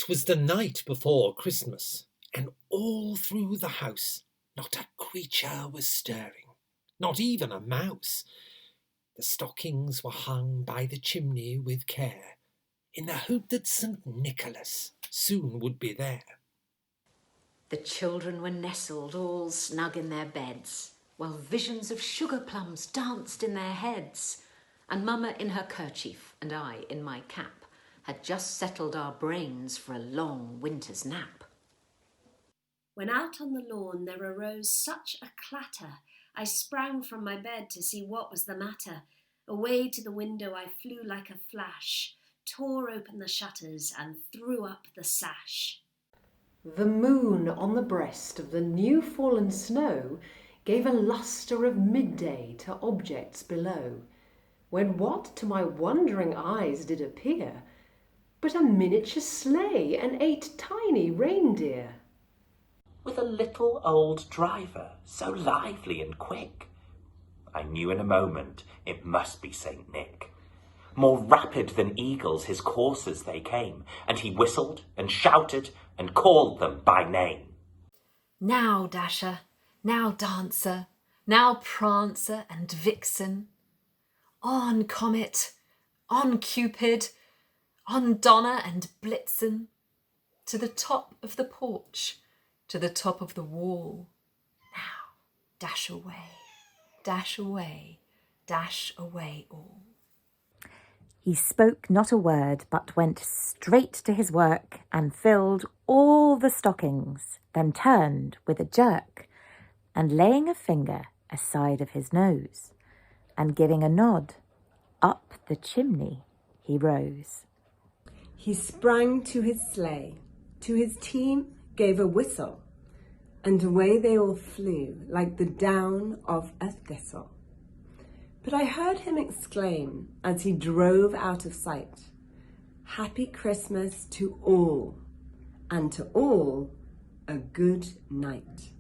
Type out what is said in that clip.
'Twas the night before Christmas, and all through the house not a creature was stirring, not even a mouse. The stockings were hung by the chimney with care, in the hope that St. Nicholas soon would be there. The children were nestled all snug in their beds, while visions of sugar plums danced in their heads, and Mama in her kerchief and I in my cap had just settled our brains for a long winter's nap. When out on the lawn there arose such a clatter, I sprang from my bed to see what was the matter. Away to the window I flew like a flash, tore open the shutters and threw up the sash. The moon on the breast of the new fallen snow gave a lustre of midday to objects below, when what to my wondering eyes did appear but a miniature sleigh and 8 tiny reindeer. With a little old driver, so lively and quick. I knew in a moment it must be St. Nick. More rapid than eagles his coursers they came, and he whistled and shouted and called them by name. Now Dasher, now Dancer, now Prancer and Vixen. On Comet, on Cupid, on Donner and Blitzen, to the top of the porch, to the top of the wall. Now dash away, dash away, dash away all. He spoke not a word, but went straight to his work and filled all the stockings, then turned with a jerk, and laying a finger aside of his nose, and giving a nod, up the chimney he rose. He sprang to his sleigh, to his team gave a whistle, and away they all flew like the down of a thistle. But I heard him exclaim as he drove out of sight, "Happy Christmas to all, and to all a good night."